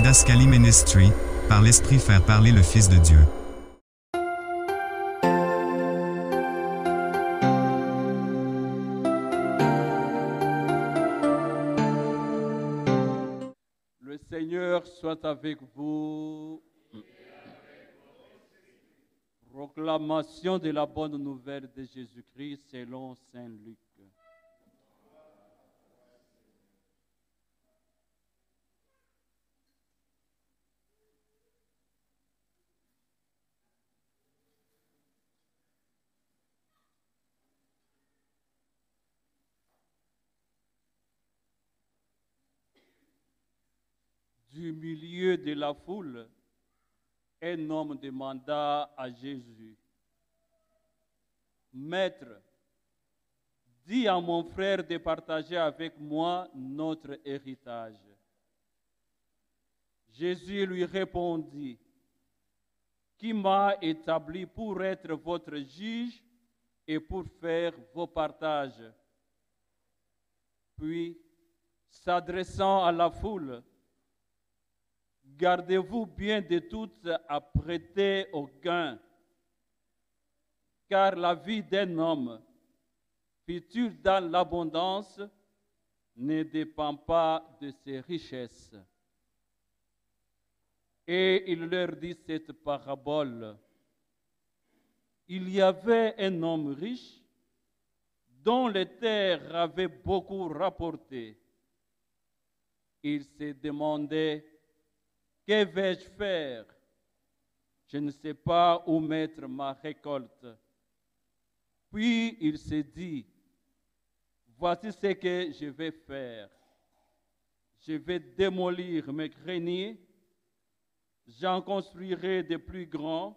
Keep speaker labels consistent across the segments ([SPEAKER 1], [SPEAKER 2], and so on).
[SPEAKER 1] Didascalie Ministry, par l'Esprit faire parler le Fils de Dieu.
[SPEAKER 2] Le Seigneur soit avec vous. Proclamation de la bonne nouvelle de Jésus-Christ selon Saint Luc. Du milieu de la foule, un homme demanda à Jésus, « Maître, dis à mon frère de partager avec moi notre héritage. » Jésus lui répondit, « Qui m'a établi pour être votre juge et pour faire vos partages ?» Puis, s'adressant à la foule, « Gardez-vous bien de toutes à prêter au gain, car la vie d'un homme, futur dans l'abondance, ne dépend pas de ses richesses. » Et il leur dit cette parabole. Il y avait un homme riche dont les terres avaient beaucoup rapporté. Il se demandait, que vais-je faire? Je ne sais pas où mettre ma récolte. Puis il se dit, voici ce que je vais faire. Je vais démolir mes greniers, j'en construirai de plus grands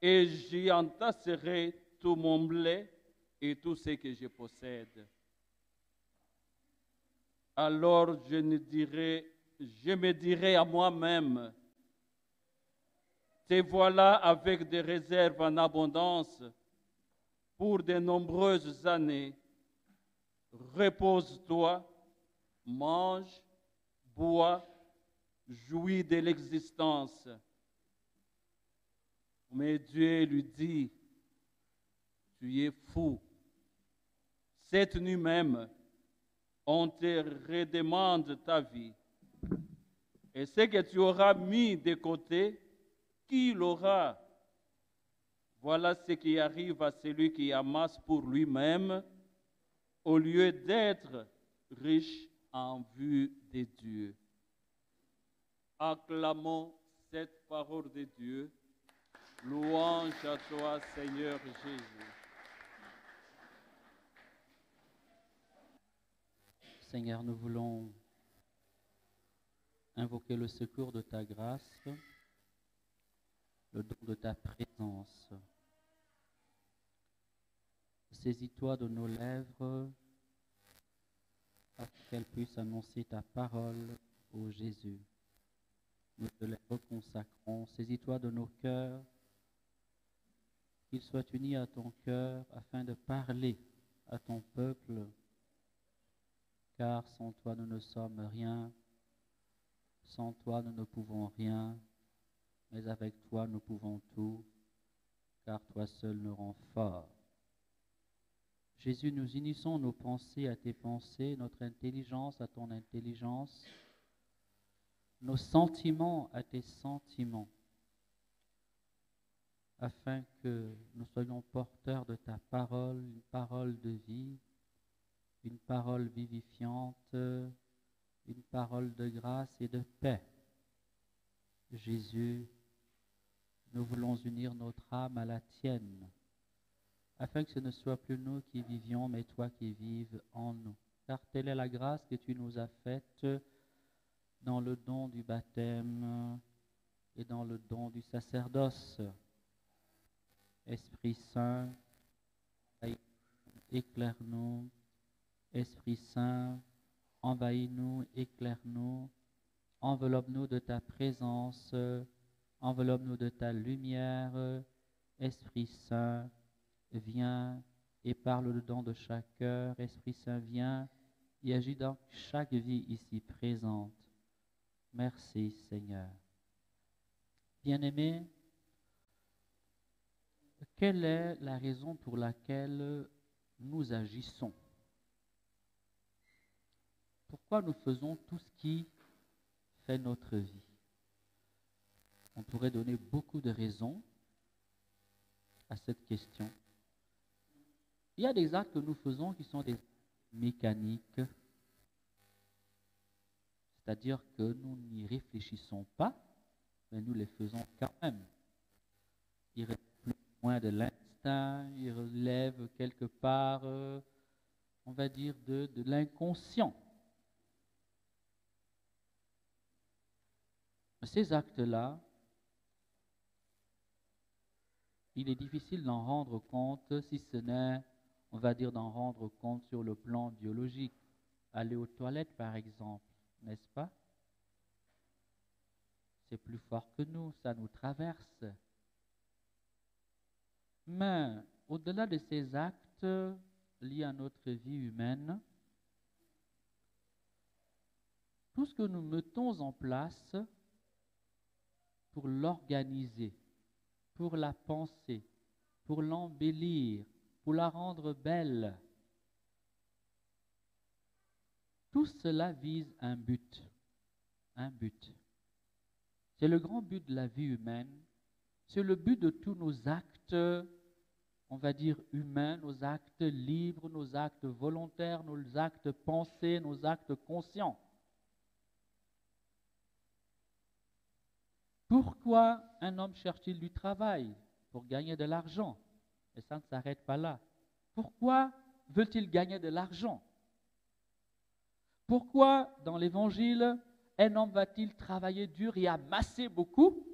[SPEAKER 2] et j'y entasserai tout mon blé et tout ce que je possède. Alors je me dirai à moi-même, te voilà avec des réserves en abondance pour de nombreuses années. Repose-toi, mange, bois, jouis de l'existence. Mais Dieu lui dit, tu es fou. Cette nuit même, on te redemande ta vie. Et ce que tu auras mis de côté, qui l'aura? Voilà ce qui arrive à celui qui amasse pour lui-même, au lieu d'être riche en vue de Dieu. Acclamons cette parole de Dieu. Louange à toi, Seigneur Jésus.
[SPEAKER 3] Seigneur, nous voulons invoquer le secours de ta grâce, le don de ta présence. Saisis-toi de nos lèvres afin qu'elles puissent annoncer ta parole, ô Jésus. Nous te les reconsacrons. Saisis-toi de nos cœurs, qu'ils soient unis à ton cœur afin de parler à ton peuple, car sans toi nous ne sommes rien. Sans toi, nous ne pouvons rien, mais avec toi, nous pouvons tout, car toi seul nous rends forts. Jésus, nous unissons nos pensées à tes pensées, notre intelligence à ton intelligence, nos sentiments à tes sentiments, afin que nous soyons porteurs de ta parole, une parole de vie, une parole vivifiante, une parole de grâce et de paix. Jésus, nous voulons unir notre âme à la tienne, afin que ce ne soit plus nous qui vivions, mais toi qui vives en nous. Car telle est la grâce que tu nous as faite dans le don du baptême et dans le don du sacerdoce. Esprit Saint, éclaire-nous. Esprit Saint, envahis-nous, éclaire-nous, enveloppe-nous de ta présence, enveloppe-nous de ta lumière. Esprit Saint, viens et parle dedans de chaque cœur. Esprit Saint, viens et agis dans chaque vie ici présente. Merci Seigneur. Bien-aimés, quelle est la raison pour laquelle nous agissons? Pourquoi nous faisons tout ce qui fait notre vie? On pourrait donner beaucoup de raisons à cette question. Il y a des actes que nous faisons qui sont des actes mécaniques, c'est-à-dire que nous n'y réfléchissons pas, mais nous les faisons quand même. Ils relèvent plus ou moins de l'instinct, ils relèvent quelque part, on va dire, de l'inconscient. Ces actes-là, il est difficile d'en rendre compte, si ce n'est, on va dire, d'en rendre compte sur le plan biologique. Aller aux toilettes, par exemple, n'est-ce pas? C'est plus fort que nous, ça nous traverse. Mais au-delà de ces actes liés à notre vie humaine, tout ce que nous mettons en place pour l'organiser, pour la penser, pour l'embellir, pour la rendre belle, tout cela vise un but. Un but. C'est le grand but de la vie humaine. C'est le but de tous nos actes, on va dire humains, nos actes libres, nos actes volontaires, nos actes pensés, nos actes conscients. Pourquoi un homme cherche-t-il du travail? Pour gagner de l'argent. Et ça ne s'arrête pas là. Pourquoi veut-il gagner de l'argent? Pourquoi, dans l'Évangile, un homme va-t-il travailler dur et amasser beaucoup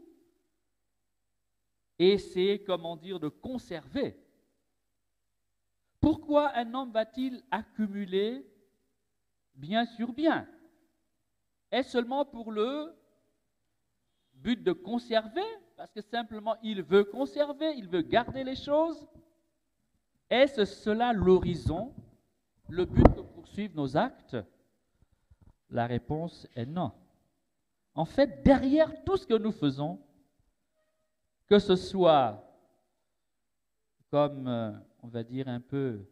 [SPEAKER 3] et essayer, comment dire, de conserver? Pourquoi un homme va-t-il accumuler bien sur bien? Est-ce seulement pour le but de conserver? Parce que simplement il veut conserver, il veut garder les choses? Est-ce cela l'horizon, le but que poursuivent nos actes? La réponse est non. En fait, derrière tout ce que nous faisons, que ce soit comme, on va dire un peu,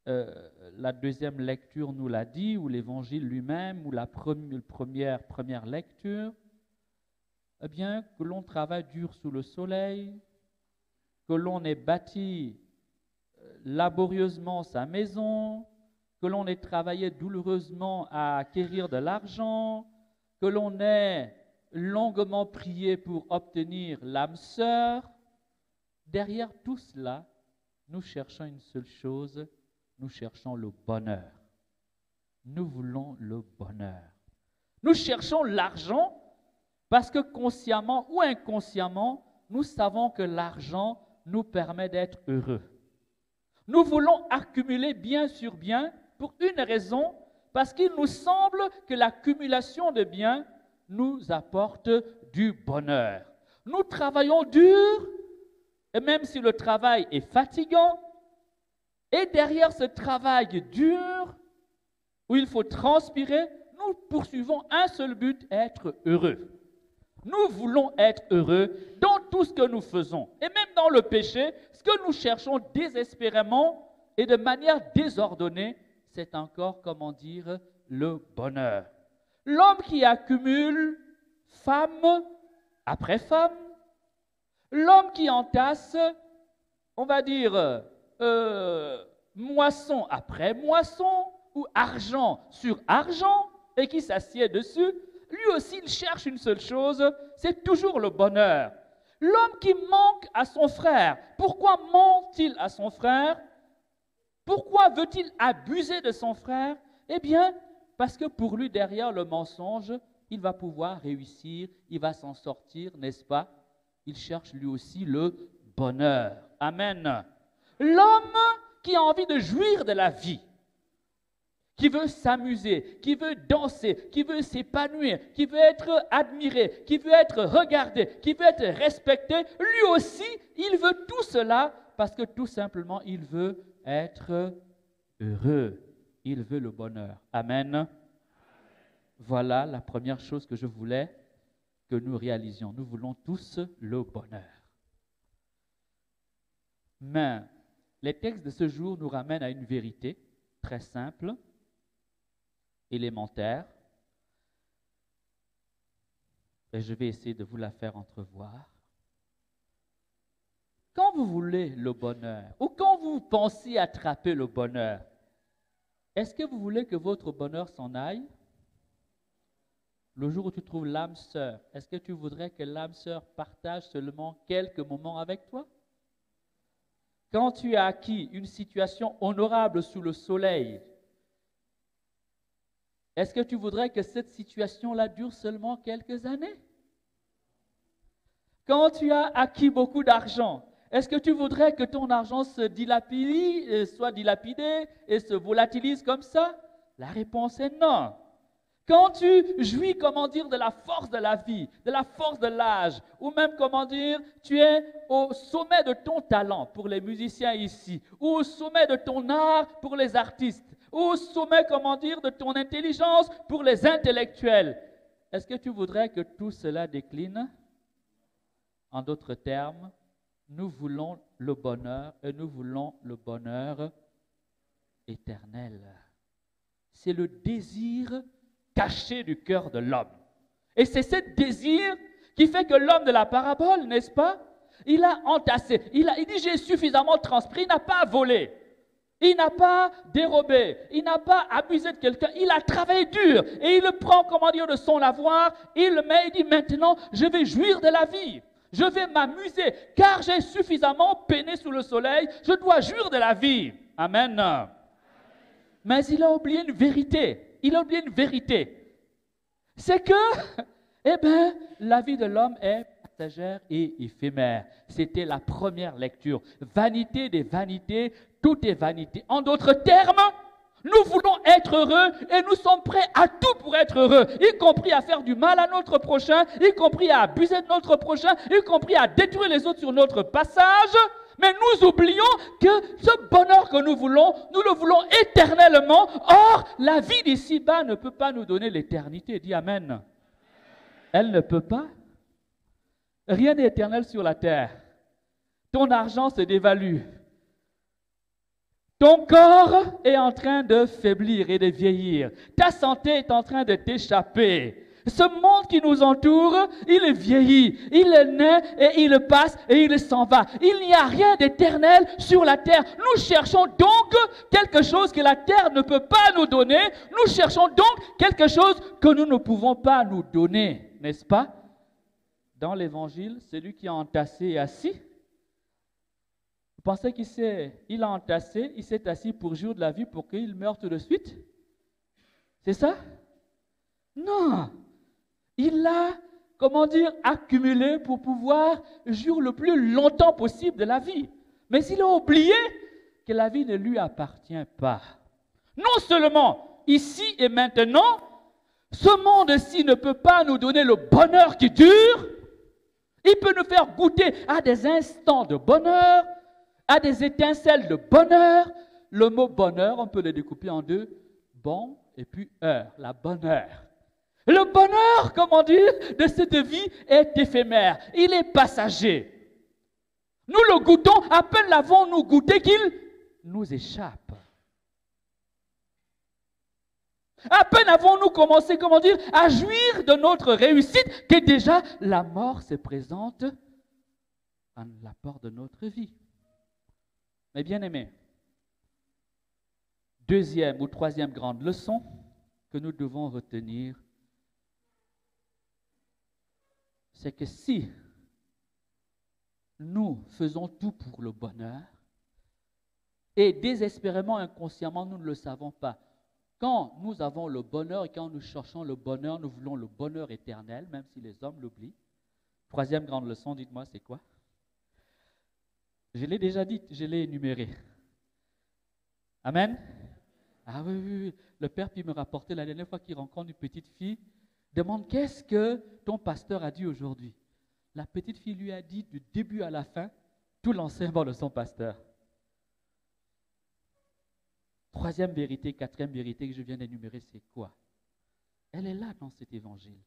[SPEAKER 3] la deuxième lecture nous l'a dit, ou l'Évangile lui-même, ou la première lecture, eh bien, que l'on travaille dur sous le soleil, que l'on ait bâti laborieusement sa maison, que l'on ait travaillé douloureusement à acquérir de l'argent, que l'on ait longuement prié pour obtenir l'âme sœur, derrière tout cela, nous cherchons une seule chose, nous cherchons le bonheur. Nous voulons le bonheur. Nous cherchons l'argent parce que consciemment ou inconsciemment, nous savons que l'argent nous permet d'être heureux. Nous voulons accumuler bien sur bien pour une raison, parce qu'il nous semble que l'accumulation de biens nous apporte du bonheur. Nous travaillons dur, et même si le travail est fatigant, et derrière ce travail dur, où il faut transpirer, nous poursuivons un seul but, être heureux. Nous voulons être heureux dans tout ce que nous faisons. Et même dans le péché, ce que nous cherchons désespérément et de manière désordonnée, c'est encore, comment dire, le bonheur. L'homme qui accumule femme après femme, l'homme qui entasse, on va dire, moisson après moisson, ou argent sur argent, et qui s'assied dessus, lui aussi, il cherche une seule chose, c'est toujours le bonheur. L'homme qui manque à son frère, pourquoi ment-il à son frère? Pourquoi veut-il abuser de son frère? Eh bien, parce que pour lui, derrière le mensonge, il va pouvoir réussir, il va s'en sortir, n'est-ce pas? Il cherche lui aussi le bonheur. Amen. L'homme qui a envie de jouir de la vie, qui veut s'amuser, qui veut danser, qui veut s'épanouir, qui veut être admiré, qui veut être regardé, qui veut être respecté, lui aussi, il veut tout cela parce que tout simplement, il veut être heureux. Il veut le bonheur. Amen. Voilà la première chose que je voulais que nous réalisions. Nous voulons tous le bonheur. Mais les textes de ce jour nous ramènent à une vérité très simple, élémentaire. Et je vais essayer de vous la faire entrevoir. Quand vous voulez le bonheur, ou quand vous pensez attraper le bonheur, est-ce que vous voulez que votre bonheur s'en aille? Le jour où tu trouves l'âme sœur, est-ce que tu voudrais que l'âme sœur partage seulement quelques moments avec toi? Quand tu as acquis une situation honorable sous le soleil, est-ce que tu voudrais que cette situation-là dure seulement quelques années? Quand tu as acquis beaucoup d'argent, est-ce que tu voudrais que ton argent se dilapide, soit dilapidé et se volatilise comme ça? La réponse est non. Quand tu jouis, comment dire, de la force de la vie, de la force de l'âge, ou même, comment dire, tu es au sommet de ton talent pour les musiciens ici, ou au sommet de ton art pour les artistes, ou au sommet, comment dire, de ton intelligence pour les intellectuels, est-ce que tu voudrais que tout cela décline? En d'autres termes, nous voulons le bonheur et nous voulons le bonheur éternel. C'est le désir caché du cœur de l'homme. Et c'est ce désir qui fait que l'homme de la parabole, n'est-ce pas? Il a entassé, il dit j'ai suffisamment transpiré, il n'a pas volé, il n'a pas dérobé, il n'a pas abusé de quelqu'un, il a travaillé dur et il le prend, comment dire, de son avoir, il le met, il dit maintenant je vais jouir de la vie. Je vais m'amuser car j'ai suffisamment peiné sous le soleil, je dois jouir de la vie. Amen. Mais il a oublié une vérité. Il a oublié une vérité. C'est que, la vie de l'homme est passagère et éphémère. C'était la première lecture. Vanité des vanités, tout est vanité. En d'autres termes, nous voulons être heureux et nous sommes prêts à tout pour être heureux, y compris à faire du mal à notre prochain, y compris à abuser de notre prochain, y compris à détruire les autres sur notre passage. Mais nous oublions que ce bonheur que nous le voulons éternellement. Or, la vie d'ici-bas ne peut pas nous donner l'éternité. Dis Amen. Elle ne peut pas. Rien n'est éternel sur la terre. Ton argent se dévalue. Ton corps est en train de faiblir et de vieillir. Ta santé est en train de t'échapper. Ce monde qui nous entoure, il vieillit, il naît et il passe et il s'en va. Il n'y a rien d'éternel sur la terre. Nous cherchons donc quelque chose que la terre ne peut pas nous donner. Nous cherchons donc quelque chose que nous ne pouvons pas nous donner, n'est-ce pas? Dans l'évangile, celui qui a entassé est assis. Vous pensez qu'il a entassé, il s'est assis pour jouir de la vie pour qu'il meure tout de suite? C'est ça? Non! Il l'a, accumulé pour pouvoir jouir le plus longtemps possible de la vie. Mais il a oublié que la vie ne lui appartient pas. Non seulement ici et maintenant, ce monde-ci ne peut pas nous donner le bonheur qui dure, il peut nous faire goûter à des instants de bonheur, à des étincelles de bonheur. Le mot bonheur, on peut le découper en deux, bon et puis heure, la bonne heure. Le bonheur, de cette vie est éphémère, il est passager. Nous le goûtons, à peine l'avons-nous goûté qu'il nous échappe. À peine avons-nous commencé, à jouir de notre réussite, que déjà la mort se présente à la porte de notre vie. Mes bien-aimés, deuxième ou troisième grande leçon que nous devons retenir, c'est que si nous faisons tout pour le bonheur, et désespérément, inconsciemment, nous ne le savons pas, quand nous avons le bonheur et quand nous cherchons le bonheur, nous voulons le bonheur éternel, même si les hommes l'oublient. Troisième grande leçon, dites-moi, c'est quoi? Je l'ai déjà dit, je l'ai énuméré. Amen? Ah oui. Le père puis me rapportait la dernière fois qu'il rencontre une petite fille, demande qu'est-ce que ton pasteur a dit aujourd'hui. La petite fille lui a dit du début à la fin tout l'enseignement de son pasteur. Troisième vérité, quatrième vérité que je viens d'énumérer, c'est quoi? Elle est là dans cet évangile.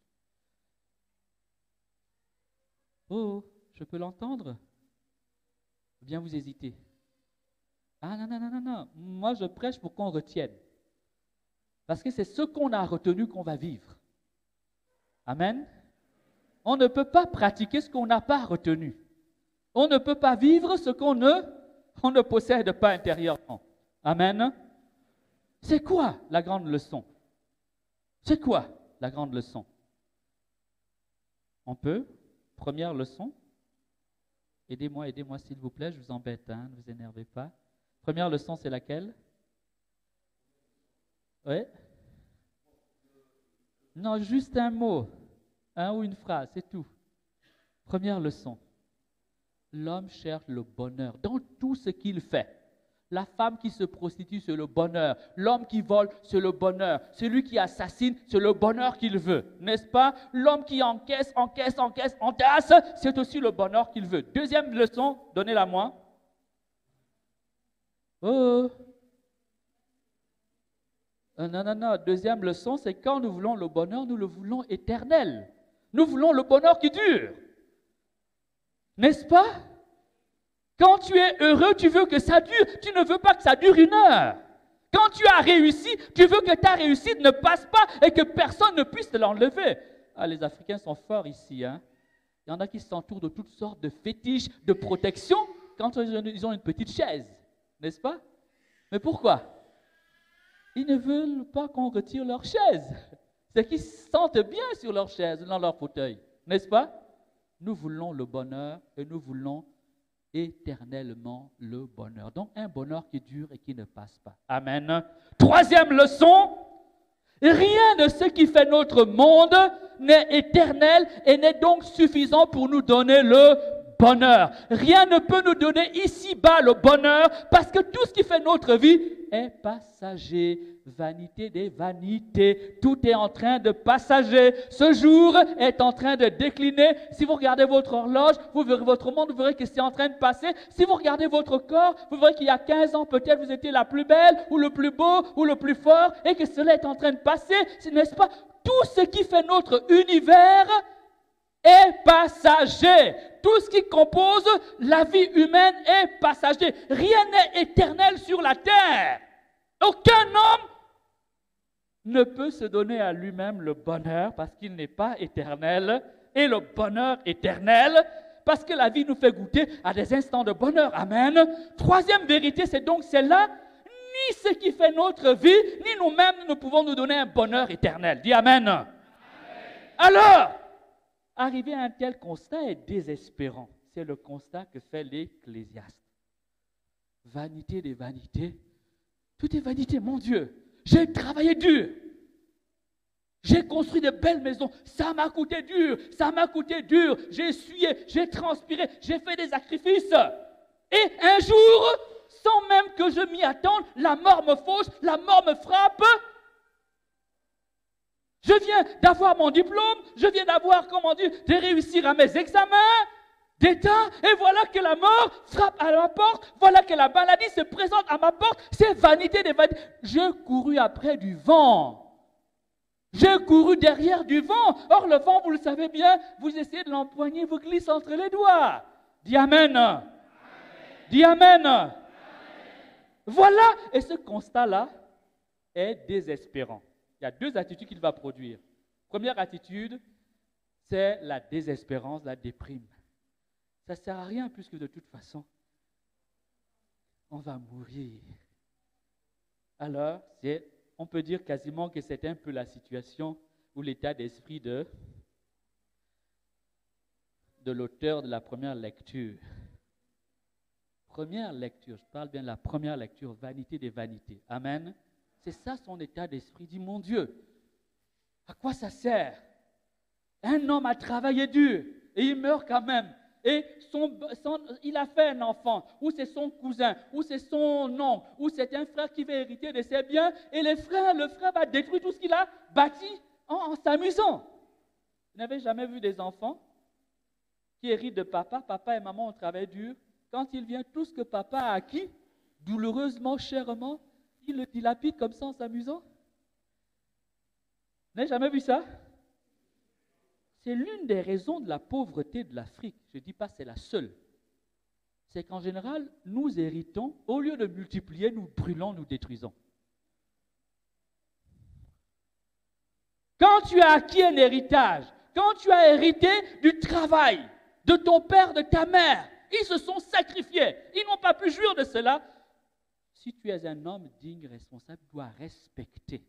[SPEAKER 3] Oh, je peux l'entendre? Ou bien vous hésitez? Ah non, non, non, non, non. Moi, je prêche pour qu'on retienne. Parce que c'est ce qu'on a retenu qu'on va vivre. Amen. On ne peut pas pratiquer ce qu'on n'a pas retenu. On ne peut pas vivre ce qu'on ne possède pas intérieurement. Amen. C'est quoi la grande leçon? C'est quoi la grande leçon? On peut, première leçon, aidez-moi s'il vous plaît, je vous embête, hein, ne vous énervez pas. Première leçon, c'est laquelle? Oui? Non, juste un mot, ou une phrase, c'est tout. Première leçon. L'homme cherche le bonheur dans tout ce qu'il fait. La femme qui se prostitue, c'est le bonheur. L'homme qui vole, c'est le bonheur. Celui qui assassine, c'est le bonheur qu'il veut. N'est-ce pas? L'homme qui entasse, c'est aussi le bonheur qu'il veut. Deuxième leçon, donnez-la moi. Oh! Non. Deuxième leçon, c'est quand nous voulons le bonheur, nous le voulons éternel. Nous voulons le bonheur qui dure. N'est-ce pas? Quand tu es heureux, tu veux que ça dure. Tu ne veux pas que ça dure 1 heure. Quand tu as réussi, tu veux que ta réussite ne passe pas et que personne ne puisse te l'enlever. Ah, les Africains sont forts ici. Hein? Il y en a qui s'entourent de toutes sortes de fétiches, de protection quand ils ont une petite chaise. N'est-ce pas? Mais pourquoi? Ils ne veulent pas qu'on retire leur chaise. C'est qu'ils se sentent bien sur leur chaise, dans leur fauteuil. N'est-ce pas? Nous voulons le bonheur et nous voulons éternellement le bonheur. Donc, un bonheur qui dure et qui ne passe pas. Amen. Troisième leçon, rien de ce qui fait notre monde n'est éternel et n'est donc suffisant pour nous donner le bonheur. Rien ne peut nous donner ici-bas le bonheur parce que tout ce qui fait notre vie est passager. Vanité des vanités, tout est en train de passager. Ce jour est en train de décliner. Si vous regardez votre horloge, vous verrez votre monde, vous verrez que c'est en train de passer. Si vous regardez votre corps, vous verrez qu'il y a 15 ans, peut-être vous étiez la plus belle, ou le plus beau, ou le plus fort, et que cela est en train de passer. N'est-ce pas? Tout ce qui fait notre univers est passager. Tout ce qui compose la vie humaine est passager. Rien n'est éternel sur la terre. Aucun homme ne peut se donner à lui-même le bonheur parce qu'il n'est pas éternel et le bonheur éternel parce que la vie nous fait goûter à des instants de bonheur. Amen. Troisième vérité, c'est donc celle-là. Ni ce qui fait notre vie, ni nous-mêmes ne pouvons nous donner un bonheur éternel. Dis amen. Amen. Alors, arriver à un tel constat est désespérant. C'est le constat que fait l'Ecclésiaste. Vanité des vanités. Tout est vanité, mon Dieu. J'ai travaillé dur. J'ai construit de belles maisons. Ça m'a coûté dur. J'ai essuyé, j'ai transpiré, j'ai fait des sacrifices. Et un jour, sans même que je m'y attende, la mort me fauche, la mort me frappe. Je viens d'avoir mon diplôme, je viens d'avoir, de réussir à mes examens d'État, et voilà que la mort frappe à ma porte, voilà que la maladie se présente à ma porte, c'est vanité des vanités. J'ai couru après du vent, j'ai couru derrière du vent. Or le vent, vous le savez bien, vous essayez de l'empoigner, vous glissez entre les doigts. Dis amen. Amen. Dis amen. Amen. Voilà, et ce constat-là est désespérant. Il y a 2 attitudes qu'il va produire. Première attitude, c'est la désespérance, la déprime. Ça ne sert à rien puisque de toute façon, on va mourir. Alors, on peut dire quasiment que c'est un peu la situation ou l'état d'esprit de l'auteur de la première lecture. Première lecture, je parle bien de la première lecture, vanité des vanités. Amen. C'est ça son état d'esprit. Dit, mon Dieu, à quoi ça sert? Un homme a travaillé dur et il meurt quand même. Et il a fait un enfant, ou c'est son cousin, ou c'est son oncle, ou c'est un frère qui va hériter de ses biens, et le frère va détruire tout ce qu'il a bâti en s'amusant. Vous n'avez jamais vu des enfants qui héritent de papa et maman ont travaillé dur. Quand il vient, tout ce que papa a acquis, douloureusement, chèrement, il le dilapide comme ça en s'amusant.
[SPEAKER 4] Vous n'avez jamais vu ça? C'est l'une des raisons de la pauvreté de l'Afrique. Je ne dis pas c'est la seule. C'est qu'en général, nous héritons, au lieu de multiplier, nous brûlons, nous détruisons. Quand tu as acquis un héritage, quand tu as hérité du travail de ton père, de ta mère, ils se sont sacrifiés, ils n'ont pas pu jouir de cela. Si tu es un homme digne, responsable, tu dois respecter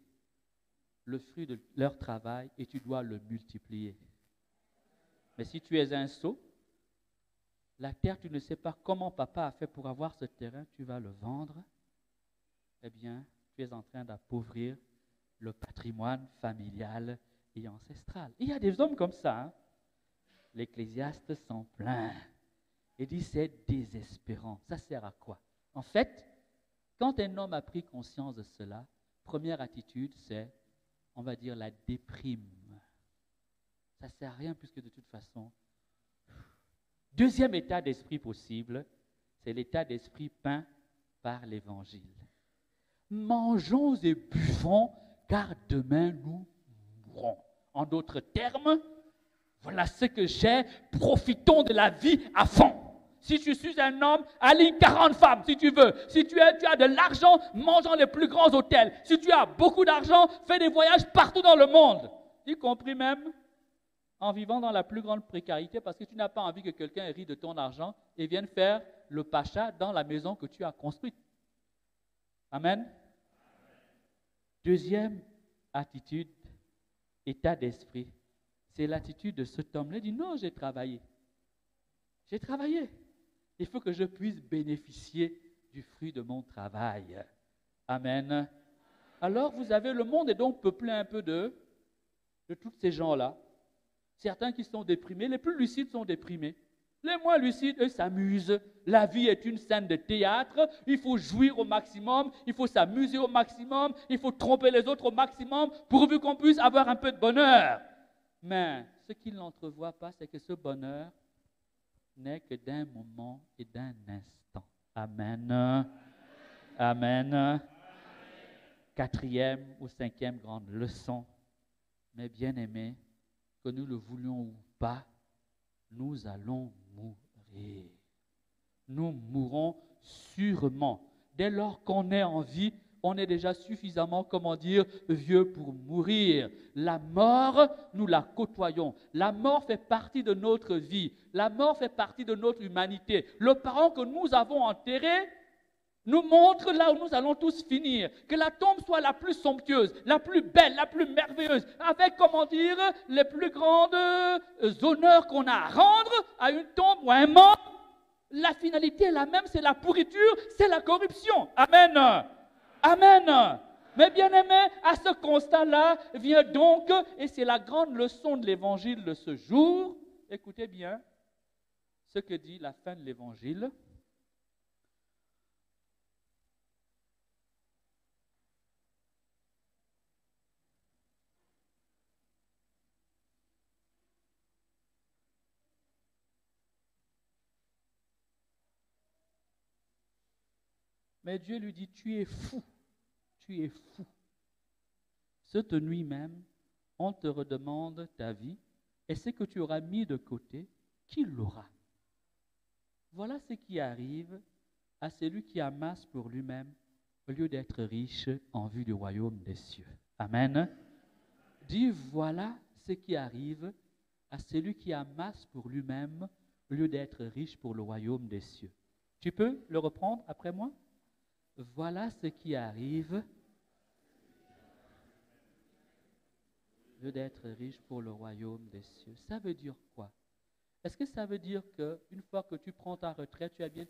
[SPEAKER 4] le fruit de leur travail et tu dois le multiplier. Mais si tu es un sot, la terre, tu ne sais pas comment papa a fait pour avoir ce terrain, tu vas le vendre, eh bien, tu es en train d'appauvrir le patrimoine familial et ancestral. Il y a des hommes comme ça. Hein? L'Ecclésiaste s'en plaint et dit c'est désespérant. Ça sert à quoi? En fait, quand un homme a pris conscience de cela, première attitude, c'est, on va dire, la déprime. Ça ne sert à rien puisque de toute façon. Deuxième état d'esprit possible, c'est l'état d'esprit peint par l'Évangile. Mangeons et buvons, car demain nous mourrons. En d'autres termes, voilà ce que j'ai, profitons de la vie à fond. Si tu suis un homme, aligne 40 femmes si tu veux. Si tu as de l'argent, mange dans les plus grands hôtels. Si tu as beaucoup d'argent, fais des voyages partout dans le monde, y compris même en vivant dans la plus grande précarité parce que tu n'as pas envie que quelqu'un hérite de ton argent et vienne faire le pacha dans la maison que tu as construite. Amen. Deuxième attitude, état d'esprit, c'est l'attitude de cet homme-là. Il dit non, j'ai travaillé. J'ai travaillé. Il faut que je puisse bénéficier du fruit de mon travail. Amen. Alors, vous avez, le monde est donc peuplé un peu de tous ces gens-là. Certains qui sont déprimés, les plus lucides sont déprimés. Les moins lucides, eux, s'amusent. La vie est une scène de théâtre. Il faut jouir au maximum. Il faut s'amuser au maximum. Il faut tromper les autres au maximum pourvu qu'on puisse avoir un peu de bonheur. Mais ce qu'ils n'entrevoient pas, c'est que ce bonheur n'est que d'un moment et d'un instant. Amen. Amen. Quatrième ou cinquième grande leçon. Mes bien-aimés, que nous le voulions ou pas, nous allons mourir. Nous mourrons sûrement. Dès lors qu'on est en vie, on est déjà suffisamment, comment dire, vieux pour mourir. La mort, nous la côtoyons. La mort fait partie de notre vie. La mort fait partie de notre humanité. Le parent que nous avons enterré nous montre là où nous allons tous finir. Que la tombe soit la plus somptueuse, la plus belle, la plus merveilleuse, avec, comment dire, les plus grandes honneurs qu'on a à rendre à une tombe ou à un mort. La finalité est la même, c'est la pourriture, c'est la corruption. Amen. Amen. Mais bien aimés, à ce constat-là vient donc, et c'est la grande leçon de l'évangile de ce jour, écoutez bien ce que dit la fin de l'évangile. Mais Dieu lui dit, tu es fou, tu es fou. Cette nuit même, on te redemande ta vie, et ce que tu auras mis de côté, qui l'aura? Voilà ce qui arrive à celui qui amasse pour lui-même, au lieu d'être riche en vue du royaume des cieux. Amen. Dis, voilà ce qui arrive à celui qui amasse pour lui-même, au lieu d'être riche pour le royaume des cieux. Tu peux le reprendre après moi? Voilà ce qui arrive au lieu d'être riche pour le royaume des cieux. Ça veut dire quoi? Est-ce que ça veut dire qu'une fois que tu prends ta retraite, tu as bien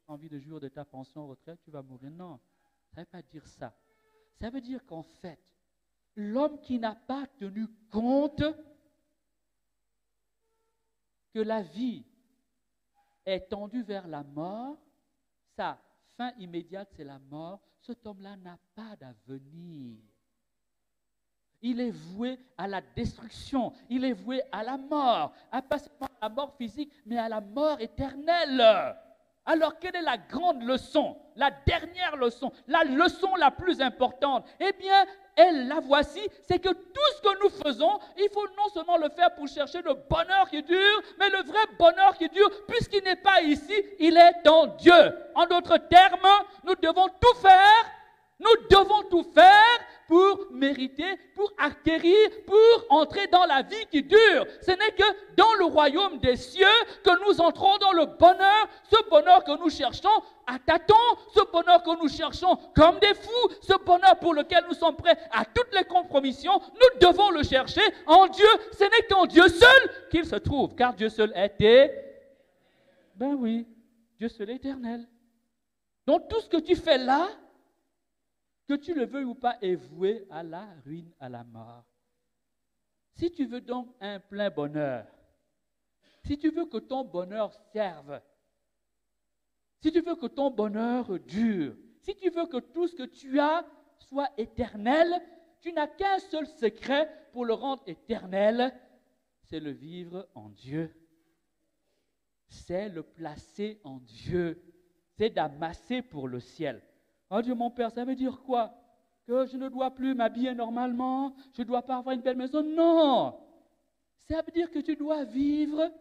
[SPEAKER 4] envie de jouir de ta pension retraite, tu vas mourir? Non, ça ne veut pas dire ça. Ça veut dire qu'en fait, l'homme qui n'a pas tenu compte que la vie est tendue vers la mort, sa fin immédiate, c'est la mort, cet homme-là n'a pas d'avenir. Il est voué à la destruction, il est voué à la mort, pas seulement à la mort physique, mais à la mort éternelle. Alors, quelle est la grande leçon, la dernière leçon, la leçon la plus importante? Eh bien, la voici, c'est que tout ce que nous faisons, il faut non seulement le faire pour chercher le bonheur qui dure, mais le vrai bonheur qui dure, puisqu'il n'est pas ici, il est en Dieu. En d'autres termes, nous devons tout faire pour mériter, pour acquérir, pour entrer dans la vie qui dure. Ce n'est que dans le royaume des cieux que nous entrons dans le bonheur, ce bonheur que nous cherchons à tâtons, ce bonheur que nous cherchons comme des fous, ce bonheur pour lequel nous sommes prêts à toutes les compromissions. Nous devons le chercher en Dieu. Ce n'est qu'en Dieu seul qu'il se trouve, car Dieu seul Ben oui, Dieu seul est éternel. Donc tout ce que tu fais là, que tu le veuilles ou pas, est voué à la ruine, à la mort. Si tu veux donc un plein bonheur, si tu veux que ton bonheur serve, si tu veux que ton bonheur dure, si tu veux que tout ce que tu as soit éternel, tu n'as qu'un seul secret pour le rendre éternel, c'est le vivre en Dieu. C'est le placer en Dieu. C'est d'amasser pour le ciel. Oh Dieu, mon Père, ça veut dire quoi? Que je ne dois plus m'habiller normalement, je ne dois pas avoir une belle maison? Non! Ça veut dire que tu dois vivre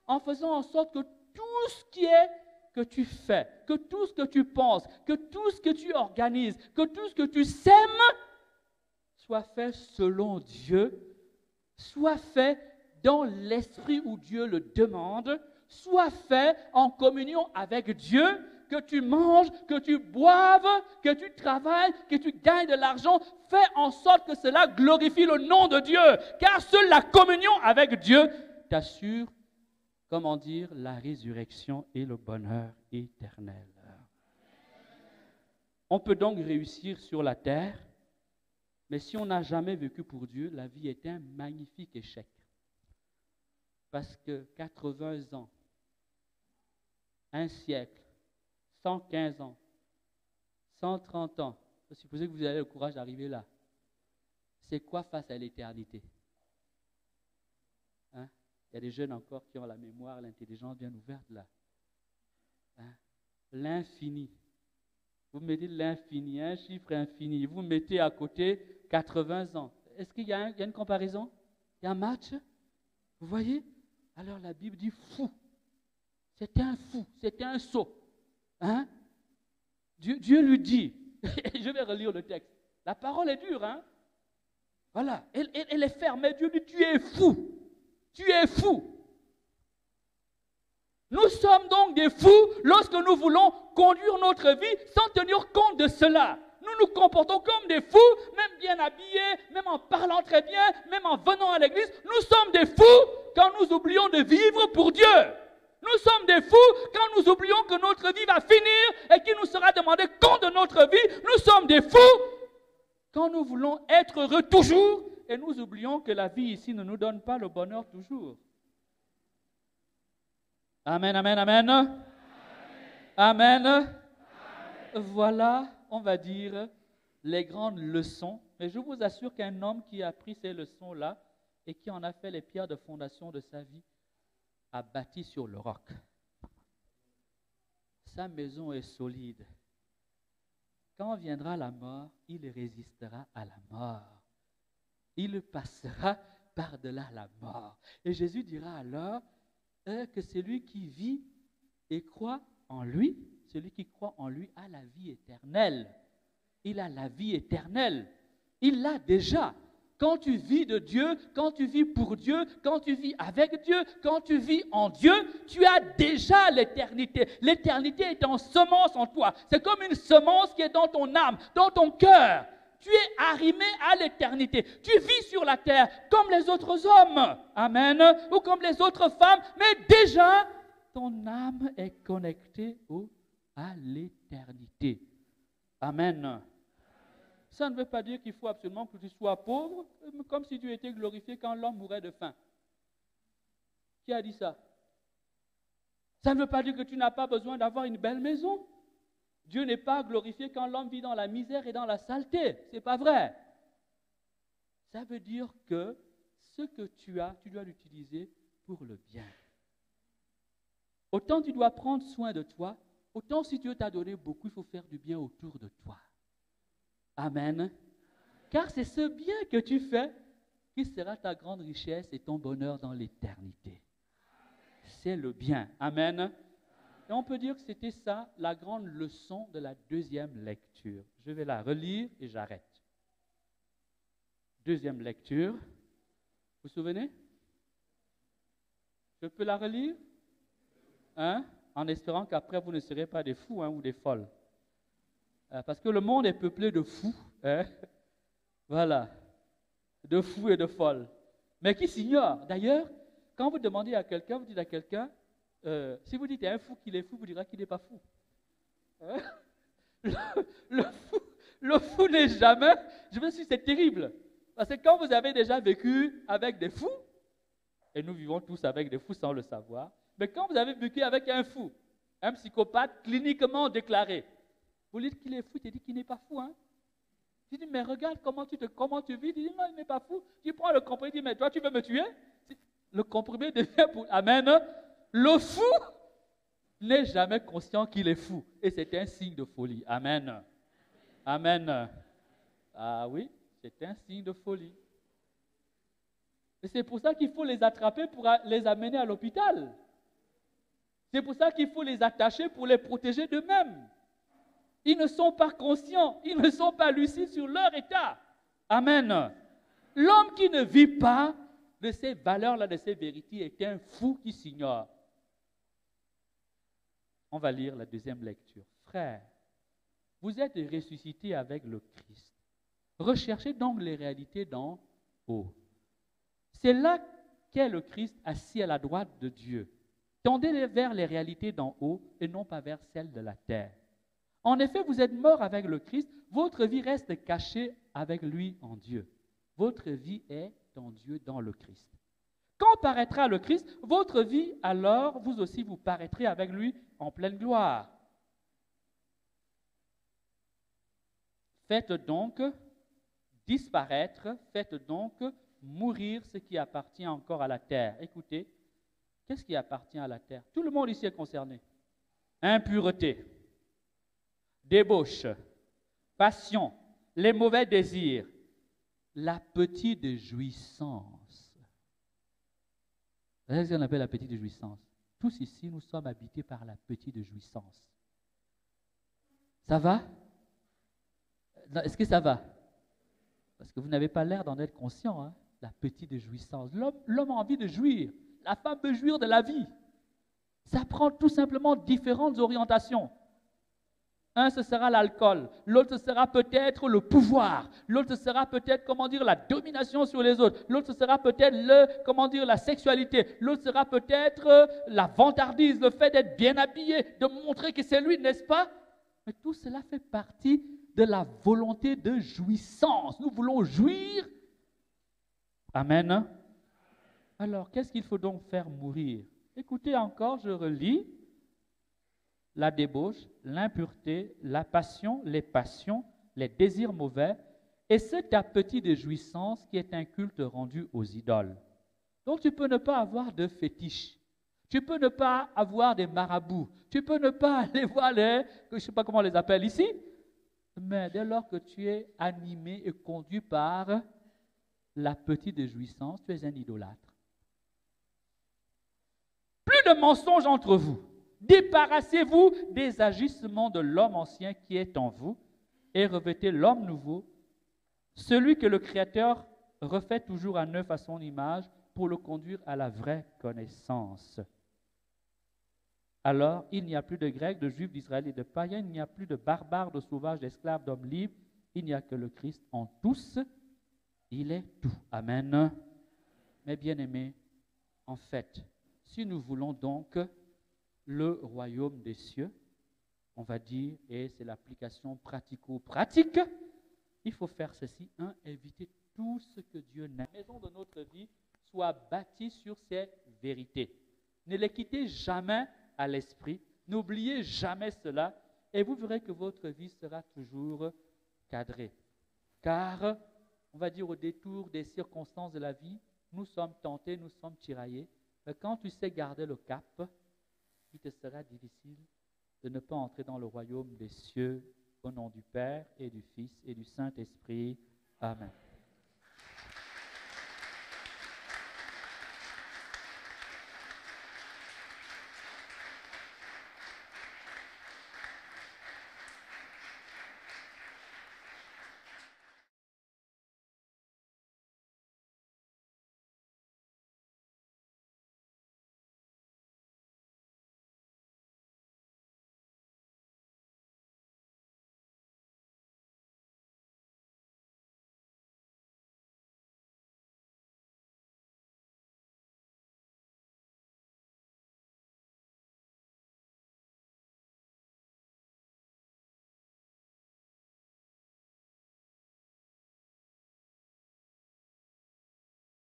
[SPEAKER 4] en faisant en sorte que tout ce qui est que tu fais, que tout ce que tu penses, que tout ce que tu organises, que tout ce que tu sèmes, soit fait selon Dieu, soit fait dans l'esprit où Dieu le demande, soit fait en communion avec Dieu, que tu manges, que tu boives, que tu travailles, que tu gagnes de l'argent, fais en sorte que cela glorifie le nom de Dieu, car seule la communion avec Dieu t'assure, comment dire, la résurrection et le bonheur éternel. On peut donc réussir sur la terre, mais si on n'a jamais vécu pour Dieu, la vie est un magnifique échec. Parce que 80 ans, un siècle, 115 ans, 130 ans, supposez que vous avez le courage d'arriver là. C'est quoi face à l'éternité? Hein? Il y a des jeunes encore qui ont la mémoire, l'intelligence bien ouverte là. Hein? L'infini. Vous mettez l'infini, un chiffre infini. Vous mettez à côté 80 ans. Est-ce qu'il y a une comparaison? Il y a un match? Vous voyez? Alors la Bible dit fou. C'est un fou, c'est un sot. Hein? Dieu lui dit, je vais relire le texte, la parole est dure, hein? Voilà, elle est ferme, mais Dieu dit, tu es fou, tu es fou. Nous sommes donc des fous lorsque nous voulons conduire notre vie sans tenir compte de cela. Nous nous comportons comme des fous, même bien habillés, même en parlant très bien, même en venant à l'église. Nous sommes des fous quand nous oublions de vivre pour Dieu. Nous sommes des fous quand nous oublions que notre vie va finir et qu'il nous sera demandé compte de notre vie. Nous sommes des fous quand nous voulons être heureux toujours et nous oublions que la vie ici ne nous donne pas le bonheur toujours. Amen, amen, amen. Amen. Amen. Amen. Voilà, on va dire, les grandes leçons. Mais je vous assure qu'un homme qui a pris ces leçons-là et qui en a fait les pierres de fondation de sa vie, a bâti sur le roc. Sa maison est solide. Quand viendra la mort, il résistera à la mort. Il passera par-delà la mort. Et Jésus dira alors que celui qui vit et croit en lui, celui qui croit en lui a la vie éternelle. Il a la vie éternelle. Il l'a déjà. Quand tu vis de Dieu, quand tu vis pour Dieu, quand tu vis avec Dieu, quand tu vis en Dieu, tu as déjà l'éternité. L'éternité est en semence en toi. C'est comme une semence qui est dans ton âme, dans ton cœur. Tu es arrimé à l'éternité. Tu vis sur la terre comme les autres hommes. Amen. Ou comme les autres femmes. Mais déjà, ton âme est connectée à l'éternité. Amen. Ça ne veut pas dire qu'il faut absolument que tu sois pauvre, comme si tu étais glorifié quand l'homme mourait de faim. Qui a dit ça? Ça ne veut pas dire que tu n'as pas besoin d'avoir une belle maison. Dieu n'est pas glorifié quand l'homme vit dans la misère et dans la saleté. Ce n'est pas vrai. Ça veut dire que ce que tu as, tu dois l'utiliser pour le bien. Autant tu dois prendre soin de toi, autant si Dieu t'a donné beaucoup, il faut faire du bien autour de toi. Amen. Car c'est ce bien que tu fais qui sera ta grande richesse et ton bonheur dans l'éternité. C'est le bien. Amen. Et on peut dire que c'était ça, la grande leçon de la deuxième lecture. Je vais la relire et j'arrête. Deuxième lecture. Vous vous souvenez? Je peux la relire? Hein? En espérant qu'après vous ne serez pas des fous ou des folles. Parce que le monde est peuplé de fous. Hein? Voilà. De fous et de folles. Mais qui s'ignorent. D'ailleurs, quand vous demandez à quelqu'un, vous dites à quelqu'un, si vous dites à un fou qu'il est fou, vous direz qu'il n'est pas fou. Hein? Le fou n'est jamais. Je me suis dit, c'est terrible. Parce que quand vous avez déjà vécu avec des fous, et nous vivons tous avec des fous sans le savoir, mais quand vous avez vécu avec un fou, un psychopathe cliniquement déclaré, vous dites qu'il est fou, tu dis qu'il n'est pas fou. Hein? Tu dis, mais regarde comment tu vis. Tu dis, non, il n'est pas fou. Tu prends le comprimé, tu dis, mais toi, tu veux me tuer? Le comprimé devient pour... Amen. Le fou n'est jamais conscient qu'il est fou. Et c'est un signe de folie. Amen. Amen. Ah oui, c'est un signe de folie. Et c'est pour ça qu'il faut les attraper pour les amener à l'hôpital. C'est pour ça qu'il faut les attacher pour les protéger d'eux-mêmes. Ils ne sont pas conscients, ils ne sont pas lucides sur leur état. Amen. L'homme qui ne vit pas de ces valeurs-là, de ces vérités, est un fou qui s'ignore. On va lire la deuxième lecture. Frères, vous êtes ressuscités avec le Christ. Recherchez donc les réalités d'en haut. C'est là qu'est le Christ assis à la droite de Dieu. Tendez vers les réalités d'en haut et non pas vers celles de la terre. En effet, vous êtes morts avec le Christ, votre vie reste cachée avec lui en Dieu. Votre vie est en Dieu dans le Christ. Quand paraîtra le Christ, votre vie, alors vous aussi vous paraîtrez avec lui en pleine gloire. Faites donc disparaître, faites donc mourir ce qui appartient encore à la terre. Écoutez, qu'est-ce qui appartient à la terre? Tout le monde ici est concerné. Impureté, débauche, passion, les mauvais désirs, la petite jouissance. Vous savez ce qu'on appelle la petite jouissance? Tous ici, nous sommes habités par la petite jouissance. Ça va? Est-ce que ça va? Parce que vous n'avez pas l'air d'en être conscient, hein? La petite jouissance. L'homme a envie de jouir. La femme peut jouir de la vie. Ça prend tout simplement différentes orientations. Un, ce sera l'alcool. L'autre, ce sera peut-être le pouvoir. L'autre, ce sera peut-être, la domination sur les autres. L'autre, ce sera peut-être la sexualité. L'autre sera peut-être la vantardise, le fait d'être bien habillé, de montrer que c'est lui, n'est-ce pas? Mais tout cela fait partie de la volonté de jouissance. Nous voulons jouir. Amen. Alors, qu'est-ce qu'il faut donc faire mourir? Écoutez encore, je relis. La débauche, l'impureté, la passion, les désirs mauvais, et cet appétit de jouissance qui est un culte rendu aux idoles. Donc tu peux ne pas avoir de fétiche, tu peux ne pas avoir des marabouts, tu peux ne pas aller voir je ne sais pas comment on les appelle ici, mais dès lors que tu es animé et conduit par l'appétit de jouissance, tu es un idolâtre. Plus de mensonges entre vous. Débarrassez-vous des agissements de l'homme ancien qui est en vous et revêtez l'homme nouveau, celui que le Créateur refait toujours à neuf à son image pour le conduire à la vraie connaissance. Alors, il n'y a plus de Grecs, de Juifs, d'Israélites et de païens, il n'y a plus de barbares, de sauvages, d'esclaves, d'hommes libres, il n'y a que le Christ en tous, il est tout. Amen. Mes bien-aimés, en fait, si nous voulons donc le royaume des cieux, on va dire, et c'est l'application pratico-pratique, il faut faire ceci. Un, éviter tout ce que Dieu n'aime. La maison de notre vie soit bâtie sur ces vérités. Ne les quittez jamais à l'esprit. N'oubliez jamais cela et vous verrez que votre vie sera toujours cadrée. Car, on va dire au détour des circonstances de la vie, nous sommes tentés, nous sommes tiraillés. Mais quand tu sais garder le cap, il te sera difficile de ne pas entrer dans le royaume des cieux au nom du Père et du Fils et du Saint-Esprit. Amen.